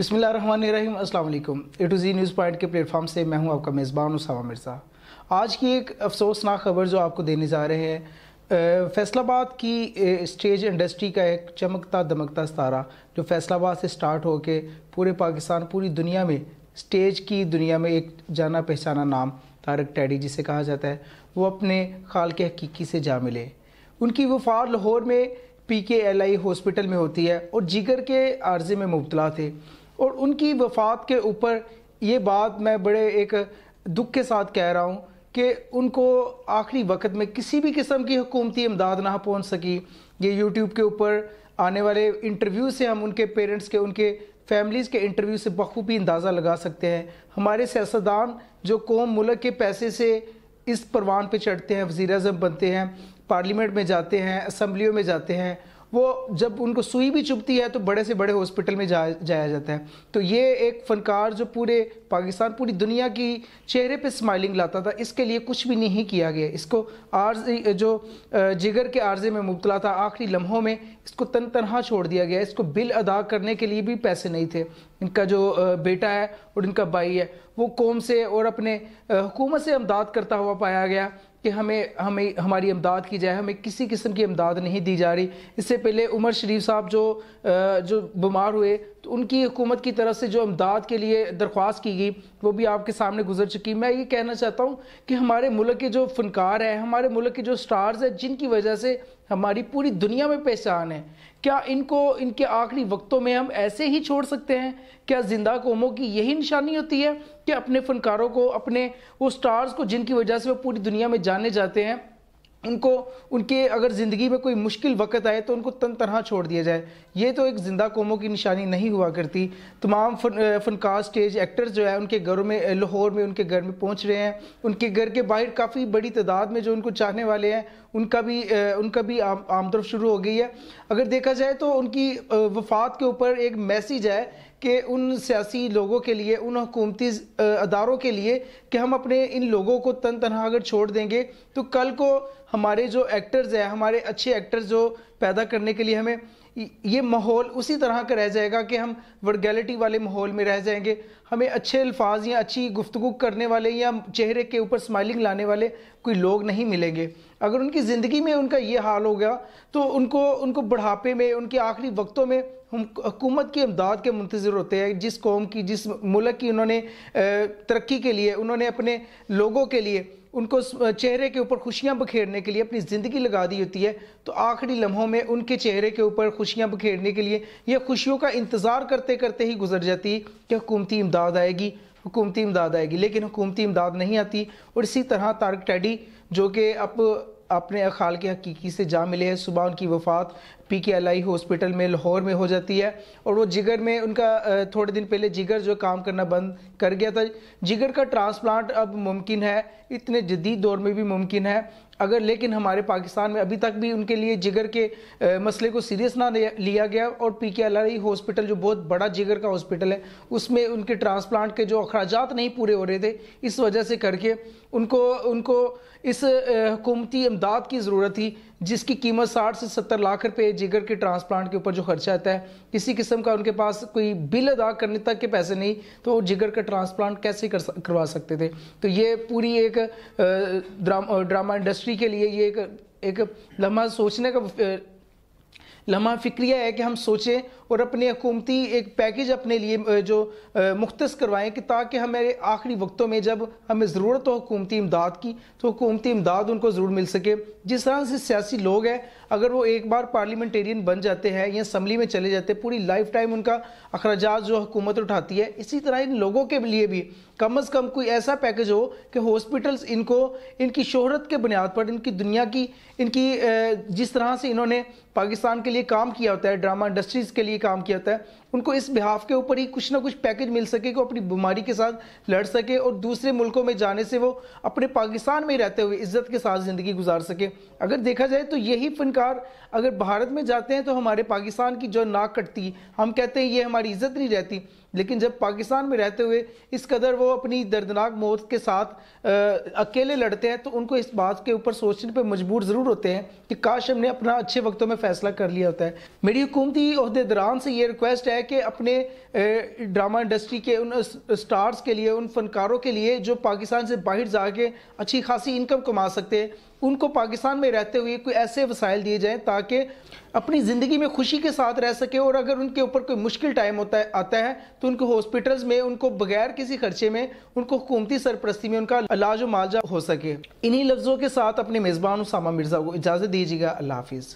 बिस्मिल्लाहिर्रहमानिर्रहीम। अस्सलाम वालेकुम। ए टू ज़ी न्यूज़ पॉइंट के प्लेटफॉर्म से मैं हूं आपका मेज़बान उसामा मिर्ज़ा। आज की एक अफसोसनाक खबर जो आपको देने जा रहे हैं, फैसलाबाद की स्टेज इंडस्ट्री का एक चमकता दमकता सितारा जो फैसलाबाद से स्टार्ट होके पूरे पाकिस्तान, पूरी दुनिया में, स्टेज की दुनिया में एक जाना पहचाना नाम तारक टैडी जिसे कहा जाता है, वो अपने खाल के हकीकी से जा मिले। उनकी वफ़ात लाहौर में PKLI हॉस्पिटल में होती है और जिगर के आर्जे में मुब्तला थे। और उनकी वफ़ात के ऊपर ये बात मैं बड़े एक दुख के साथ कह रहा हूँ कि उनको आखिरी वक्त में किसी भी किस्म की हुकूमती इमदाद ना पहुँच सकी। ये यूट्यूब के ऊपर आने वाले इंटरव्यू से हम उनके पेरेंट्स के, उनके फैमिलीज़ के इंटरव्यू से बखूबी अंदाज़ा लगा सकते हैं। हमारे सियासतदान जो कौम मुल्क के पैसे से इस परवान पे चढ़ते हैं, वज़ीर-ए-आज़म बनते हैं, पार्लियामेंट में जाते हैं, असम्बलियों में जाते हैं, वो जब उनको सुई भी चुभती है तो बड़े से बड़े हॉस्पिटल में जाया जाता है। तो ये एक फ़नकार जो पूरे पाकिस्तान, पूरी दुनिया की चेहरे पे स्माइलिंग लाता था, इसके लिए कुछ भी नहीं किया गया। इसको जो जिगर के आर्जे में मुब्तला था, आखिरी लम्हों में इसको तनहा छोड़ दिया गया। इसको बिल अदा करने के लिए भी पैसे नहीं थे। इनका जो बेटा है और इनका भाई है वो कौम से और अपने हुकूमत से इमदाद करता हुआ पाया गया कि हमें हमारी इमदाद की जाए। हमें किसी किस्म की इमदाद नहीं दी जा रही। इससे पहले उमर शरीफ साहब जो बीमार हुए तो उनकी हुकूमत की तरफ से जो इमदाद के लिए दरख्वास्त की गई वो भी आपके सामने गुजर चुकी। मैं ये कहना चाहता हूँ कि हमारे मुल्क के जो फ़नकार हैं, हमारे मुल्क के जो स्टार्स हैं, जिनकी वजह से हमारी पूरी दुनिया में पहचान है, क्या इनको इनके आखिरी वक्तों में हम ऐसे ही छोड़ सकते हैं? क्या ज़िंदा कौमों की यही निशानी होती है कि अपने फ़नकारों को, अपने वो स्टार्स को जिनकी वजह से वो पूरी दुनिया में जाने जाते हैं, उनको उनके अगर ज़िंदगी में कोई मुश्किल वक़्त आए तो उनको तनहा छोड़ दिया जाए? ये तो एक ज़िंदा कौमों की निशानी नहीं हुआ करती। तमाम फ़नकार, स्टेज एक्टर्स जो है उनके घरों में, लाहौर में उनके घर में पहुंच रहे हैं। उनके घर के बाहर काफ़ी बड़ी तादाद में जो उनको चाहने वाले हैं उनका भी आमदरफ़ शुरू हो गई है। अगर देखा जाए तो उनकी वफ़ात के ऊपर एक मैसेज है कि उन सियासी लोगों के लिए, उन हुकूमती अदारों के लिए कि हम अपने इन लोगों को तनहा अगर छोड़ देंगे तो कल को हमारे जो एक्टर्स हैं, हमारे अच्छे एक्टर्स जो पैदा करने के लिए हमें ये माहौल उसी तरह का रह जाएगा कि हम वर्गैलिटी वाले माहौल में रह जाएंगे। हमें अच्छे अल्फाज या अच्छी गुफ्तगू करने वाले या चेहरे के ऊपर स्माइलिंग लाने वाले कोई लोग नहीं मिलेंगे। अगर उनकी ज़िंदगी में उनका ये हाल हो गया तो उनको बुढ़ापे में, उनके आखिरी वक्तों में हम हुकूमत की इमदाद के मुंतज़िर होते हैं। जिस कौम की, जिस मुल्क की उन्होंने तरक्की के लिए, उन्होंने अपने लोगों के लिए, उनको चेहरे के ऊपर खुशियां बखेरने के लिए अपनी ज़िंदगी लगा दी होती है, तो आखिरी लम्हों में उनके चेहरे के ऊपर खुशियां बखेरने के लिए ये खुशियों का इंतज़ार करते करते ही गुजर जाती कि हुकूमती इमदाद आएगी, हुकूमती इमदाद आएगी, लेकिन हुकूमती इमदाद नहीं आती। और इसी तरह तारक टैडी जो कि अब अपने खाल के हकीकी से जा मिले हैं, सुबह उनकी वफ़ात PKLI हॉस्पिटल में लाहौर में हो जाती है। और वो जिगर में उनका थोड़े दिन पहले जिगर जो काम करना बंद कर गया था। जिगर का ट्रांसप्लांट अब मुमकिन है, इतने जदीद दौर में भी मुमकिन है अगर, लेकिन हमारे पाकिस्तान में अभी तक भी उनके लिए जिगर के मसले को सीरियस ना लिया गया। और PKLI हॉस्पिटल जो बहुत बड़ा जिगर का हॉस्पिटल है, उसमें उनके ट्रांसप्लांट के जो अखराजात नहीं पूरे हो रहे थे, इस वजह से करके उनको इस हुकूमती इमदाद की ज़रूरत थी, जिसकी कीमत 60 से 70 लाख रुपए जिगर के ट्रांसप्लांट के ऊपर जो खर्चा आता है। किसी किस्म का उनके पास कोई बिल अदा करने तक के पैसे नहीं, तो वो जिगर का ट्रांसप्लांट कैसे करवा सकते थे? तो ये पूरी एक ड्रामा इंडस्ट्री के लिए ये एक लम्हा सोचने का लम्हा फ़िक्रिया है कि हम सोचें और अपने हुकूमती एक पैकेज अपने लिए जो मुख्तस करवाएं कि ताकि हमारे आखिरी वक्तों में जब हमें ज़रूरत हो हुकूमती इमदाद की तो हुकूमती इमदाद उनको ज़रूर मिल सके। जिस तरह से सियासी लोग हैं, अगर वो एक बार पार्लियामेंटेरियन बन जाते हैं या असम्बली में चले जाते हैं, पूरी लाइफ टाइम उनका अखराजात जो हुकूमत उठाती है, इसी तरह इन लोगों के लिए भी कम अज़ कम कोई ऐसा पैकेज हो कि हॉस्पिटल्स इनको इनकी शोहरत के बुनियाद पर, इनकी दुनिया की, इनकी जिस तरह से इन्होंने पाकिस्तान के लिए काम किया होता है, ड्रामा इंडस्ट्रीज़ के लिए काम किया होता है, उनको इस बिहाफ के ऊपर ही कुछ ना कुछ पैकेज मिल सके कि अपनी बीमारी के साथ लड़ सके और दूसरे मुल्कों में जाने से वो अपने पाकिस्तान में रहते हुए इज्जत के साथ ज़िंदगी गुजार सके। अगर देखा जाए तो यही फ़नकार अगर भारत में जाते हैं तो हमारे पाकिस्तान की जो नाक कटती, हम कहते हैं ये हमारी इज्जत नहीं रहती, लेकिन जब पाकिस्तान में रहते हुए इस कदर वो अपनी दर्दनाक मौत के साथ अकेले लड़ते हैं तो उनको इस बात के ऊपर सोचने पे मजबूर ज़रूर होते हैं कि काश हमने अपना अच्छे वक्तों में फ़ैसला कर लिया होता है। मेरी हुकूमती ओहदेदारान से ये रिक्वेस्ट है ہے کہ اپنے ڈرامہ انڈسٹری کے ان سٹارز کے لیے، ان فنکاروں کے لیے جو پاکستان سے باہر جا کے اچھی خاصی انکم کما سکتے ہیں، ان کو پاکستان میں رہتے ہوئے کوئی ایسے وسائل دیے جائیں تاکہ اپنی زندگی میں خوشی کے ساتھ رہ سکے، اور اگر ان کے اوپر کوئی مشکل ٹائم آتا ہے تو ان کو ہاسپٹلز میں ان کو بغیر کسی خرچے میں ان کو حکومتی سرپرستی میں ان کا علاج و معالجہ ہو سکے۔ انہی لفظوں کے ساتھ اپنے میزبان اسامہ مرزا کو اجازت دیجیے گا۔ اللہ حافظ۔